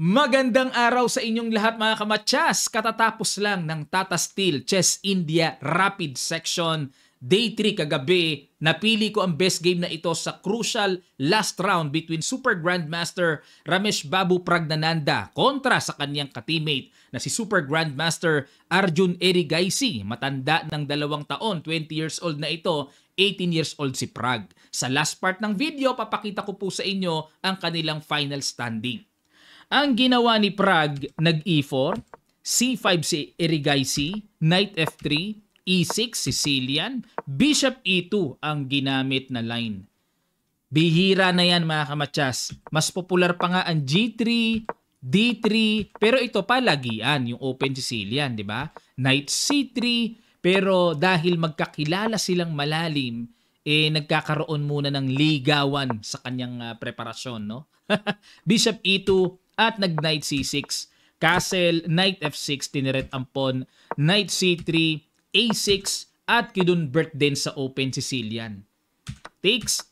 Magandang araw sa inyong lahat mga kamatsas! Katatapos lang ng Tata Steel Chess India Rapid Section Day 3 kagabi. Napili ko ang best game na ito sa crucial last round between Super Grandmaster Ramesh Babu Praggnanandhaa kontra sa kanyang kateammate na si Super Grandmaster Arjun Erigaisi. Matanda ng 2 taon, 20 years old na ito, 18 years old si Prag. Sa last part ng video, papakita ko po sa inyo ang kanilang final standing. Ang ginawa ni Prag, nag-E4, C5 si Erigaisi, Knight F3, E6 Sicilian, Bishop E2 ang ginamit na line. Bihira na yan mga kamatsas. Mas popular pa nga ang G3, D3, pero ito palagian, yung Open Sicilian, di ba? Knight C3, pero dahil magkakilala silang malalim, nagkakaroon muna ng ligawan sa kanyang preparasyon, no? Bishop E2, at nag-Knight C6, Castle, Knight F6, tineret ang pawn, Knight C3, A6, at kinonvert din sa Open Sicilian. Takes,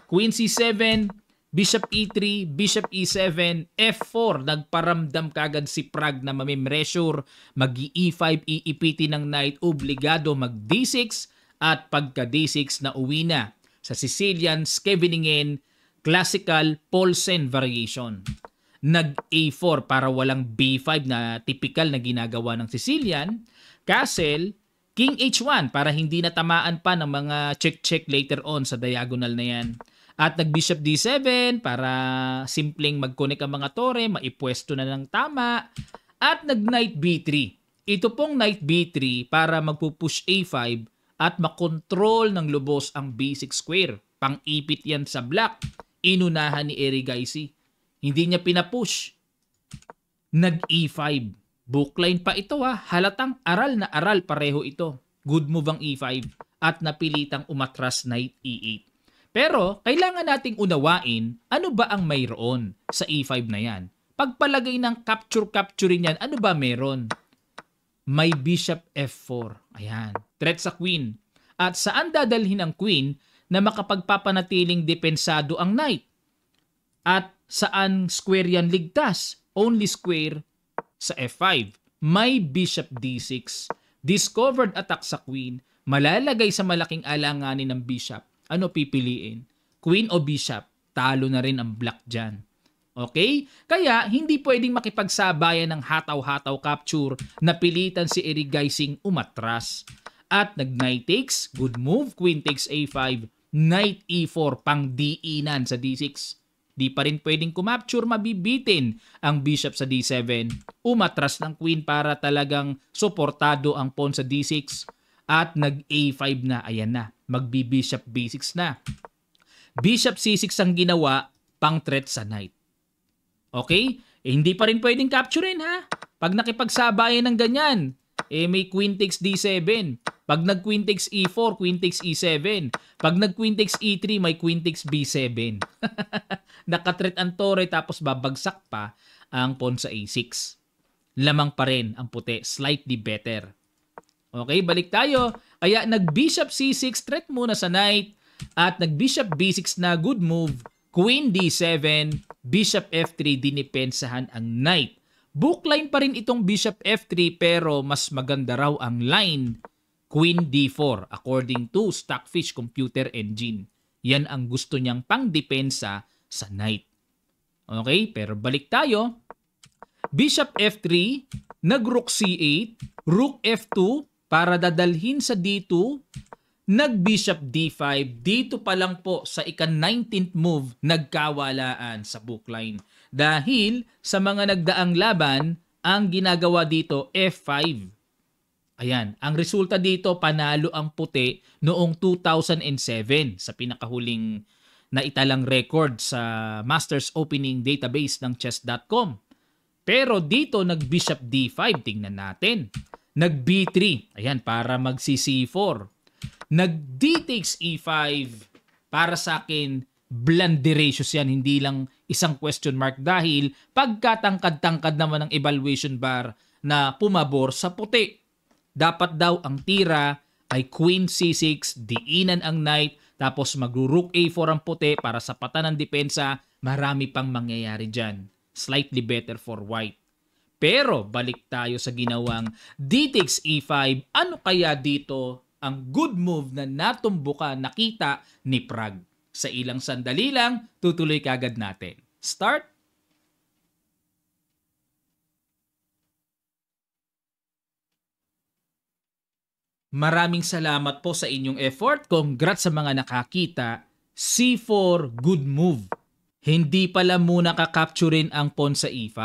Queen C7, Bishop E3, Bishop E7, F4, nagparamdam kagad si Prag na mamimressure, mag-E5, iipiti ng Knight, obligado mag-D6, at pagka D6 na uwi na. Sa Sicilian, Scheveningen, classical Paulsen variation. Nag-A4 para walang B5 na typical na ginagawa ng Sicilian. Castle, King H1 para hindi natamaan pa ng mga check-check later on sa diagonal na yan. At nag-Bishop D7 para simpleng mag-connect ang mga tore, maipwesto na ng tama. At nag-Knight B3. Ito pong Knight B3 para magpupush A5 at makontrol ng lubos ang B6 square. Pang-ipit yan sa black. Inunahan ni Erigaisi. Hindi niya pinapush. Nag-E5. Bookline pa ito ha. Halatang aral na aral pareho ito. Good move ang E5 at napilitang umatras Knight E8. Pero kailangan nating unawain ano ba ang mayroon sa E5 na yan. Pagpalagay ng capture-capturing yan, ano ba meron? May Bishop F4. Ayan. Threat sa Queen. At saan dadalhin ang Queen na makapagpapanatiling depensado ang Knight? At saan square yan ligtas? Only square sa F5. May Bishop D6. Discovered attack sa Queen. Malalagay sa malaking alanganin ng Bishop. Ano pipiliin? Queen o Bishop? Talo na rin ang Black dyan. Okay? Kaya hindi pwedeng makipagsabayan ng hataw-hataw capture. Napilitan si Erigaising umatras. At nag-Knight takes. Good move. Queen takes A5. Knight E4 pang D-inan sa D6. Di pa rin pwedeng kumapture, mabibitin ang bishop sa D7. Umatras ng queen para talagang suportado ang pawn sa D6. At nag-A5 na, ayan na, magbi-bishop B6 na. Bishop C6 ang ginawa, pang threat sa knight. Okay? Hindi pa rin pwedeng capturein ha. Pag nakipagsabayan ng ganyan, may queen takes D7. Pag nag-queen takes E4, queen takes E7. Pag nag-queen takes E3, may queen takes B7. Nakatreat ang tore tapos babagsak pa ang pawn sa A6. Lamang pa rin ang puti, slightly better. Okay, balik tayo. Kaya nag-bishop C6, threat muna sa knight. At nag-bishop B6 na, good move. Queen D7, bishop F3, dinipensahan ang knight. Bookline pa rin itong bishop F3 pero mas maganda raw ang line. Queen D4 according to Stockfish Computer Engine. Yan ang gusto niyang pangdepensa sa knight. Okay, pero balik tayo. Bishop F3, nag-rook C8, rook F2 para dadalhin sa D2, nag-bishop D5. Dito pa lang po sa ika-19th move, nagkawalaan sa bookline. Dahil sa mga nagdaang laban, ang ginagawa dito F5. Ayan, ang resulta dito, panalo ang puti noong 2007 sa pinakahuling naitalang record sa Masters Opening Database ng chess.com. Pero dito nag-bishop D5, tingnan natin. Nag-B3, ayan, para mag-C4. Nag-D takes E5, para sa akin, blunderacious yan, hindi lang isang question mark dahil pagkatangkad-tangkad naman ng evaluation bar na pumabor sa puti. Dapat daw ang tira ay Queen C6, diinan ang knight, tapos mag-rook A4 ang puti para sa patan ng depensa, marami pang mangyayari dyan. slightly better for white. Pero balik tayo sa ginawang D takes E5. Ano kaya dito ang good move na natumbukan nakita ni Prag? Sa ilang sandali lang, tutuloy kagad natin. Start. Maraming salamat po sa inyong effort. Congrats sa mga nakakita. C4, good move. Hindi pala muna kakapturin ang pawn sa E5.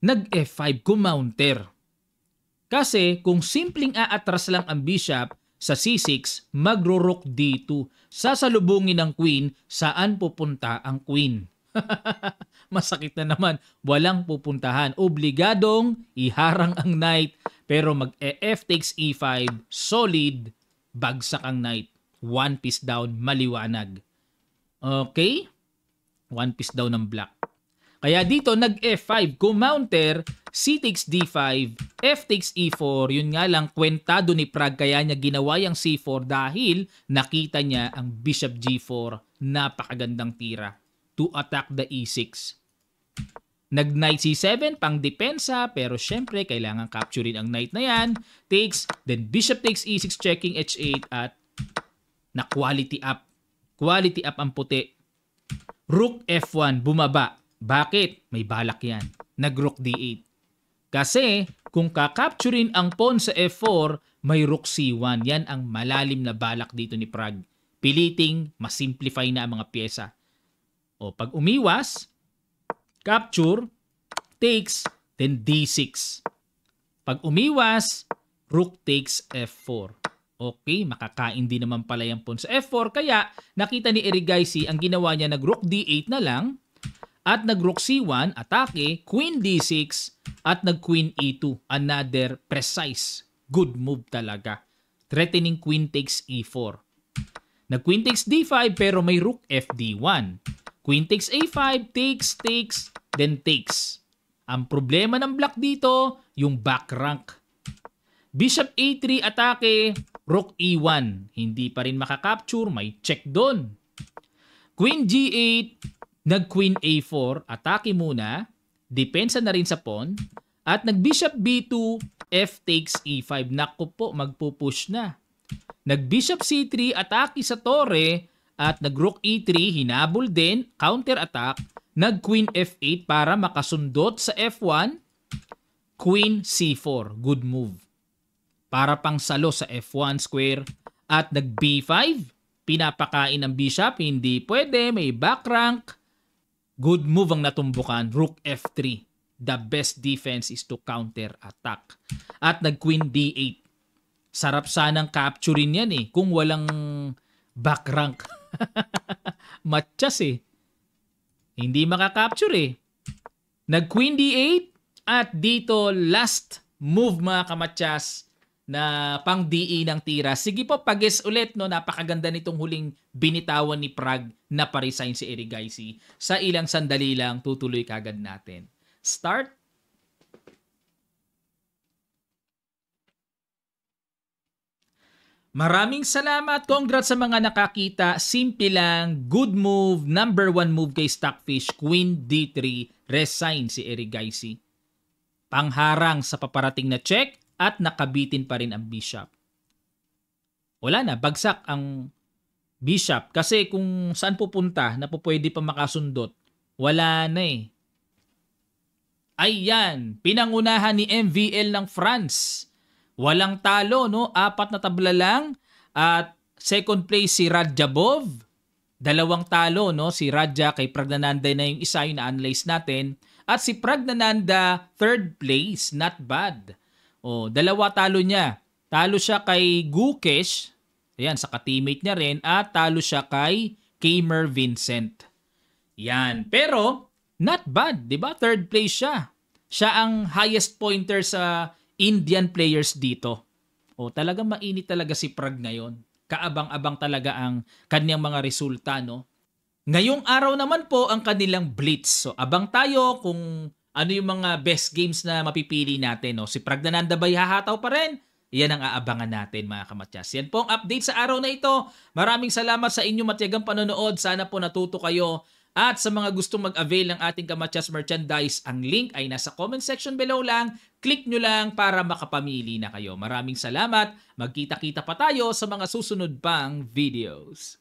Nag-F5 kumounter. Kasi kung simpleng aatras lang ang bishop sa C6, magro-rook D2. Sasalubungin ng queen, saan pupunta ang queen? Masakit na naman, walang pupuntahan. Obligadong iharang ang knight, pero mag-F takes E5, solid, bagsak ang knight. One piece down, maliwanag. Okay? One piece down ng black. Kaya dito nag-F5, kumounter, C takes D5, F takes E4. Yun nga lang, kwentado ni Prag kaya niya ginawa yung C4 dahil nakita niya ang bishop G4, napakagandang tira to attack the E6. Nag-knight C7 pang depensa, pero syempre kailangan capturein ang knight na yan. Takes, then bishop takes E6 checking H8 at na quality up. Quality up ang puti. Rook F1, bumaba. Bakit? May balak yan. Nag-rook D8. Kasi kung kakapturein ang pawn sa F4, may rook C1. Yan ang malalim na balak dito ni Prag. Piliting, masimplify na ang mga pyesa. O pag umiwas, capture, takes, then D6. Pag umiwas, rook takes F4. Okay, makakain din naman pala yung pawn sa F4. Kaya nakita ni Erigaisi ang ginawa niya, nag-rook D8 na lang at nag-rook C1, atake, queen D6 at nag-queen E2. Another precise, good move talaga. Threatening queen takes E4. Nag-queen takes D5 pero may rook FD1. Queen takes A5, takes, then takes. Ang problema ng black dito, yung back rank. Bishop A3, atake, rook E1. Hindi pa rin makakapture, may check doon. Queen G8, nag-queen A4, atake muna, depensa na rin sa pawn, at nag-bishop B2, F takes E5. Naku po, magpupush na. Nag-bishop C3, atake sa torre, at nag-rook E3, hinabol din, counter-attack, nag-queen F8 para makasundot sa F1, queen C4, good move. Para pang salo sa F1 square, at nag-B5, pinapakain ng bishop, hindi pwede, may back rank. Good move ang natumbukan, rook F3. The best defense is to counter-attack. At nag-queen D8. Sarap sanang capturein yan eh, kung walang back rank. Matchas eh. Hindi makakapture eh. Nag-queen D8 at dito last move mga kamatsas na pang DE ng tira. Sige po, pag-guess ulit, no? Napakaganda nitong huling binitawan ni Prag na pa-resign si Erigaisi. Sa ilang sandali lang, tutuloy kagad natin. Start. Maraming salamat. Congrats sa mga nakakita. Simple lang. Good move. Number 1 move kay Stockfish. Queen D3. Resign si Erigaisi. Pangharang sa paparating na check at nakabitin pa rin ang bishop. Wala na. Bagsak ang bishop. Kasi kung saan pupunta na pwede pa makasundot, wala na eh. Ayan. Pinangunahan ni MVL ng France. Walang talo, no? 4 na tabla lang. At second place si Radjabov. 2 talo, no? Si Radja kay Pragnananda na yung isa yung na-analyze natin. At si Pragnananda, 3rd place. Not bad. 2 talo niya. Talo siya kay Gukesh. Ayan, sa ka-teammate niya rin. At talo siya kay Kamer Vincent. Yan. Pero, not bad. Diba? 3rd place siya. Siya ang highest pointer sa Indian players dito. Talagang mainit talaga si Prag ngayon. Kaabang-abang talaga ang kanyang mga resulta, no? Ngayong araw naman po ang kanilang blitz. So, abang tayo kung ano yung mga best games na mapipili natin, no? Si Pragnananda ba'y hahataw pa rin? Yan ang aabangan natin, mga kamatyas. Yan po ang update sa araw na ito. Maraming salamat sa inyong matiyagang panonood. Sana po natuto kayo. At sa mga gustong mag-avail ng ating Kamatyas merchandise, ang link ay nasa comment section below lang. Click nyo lang para makapamili na kayo. Maraming salamat. Magkita-kita pa tayo sa mga susunod pang videos.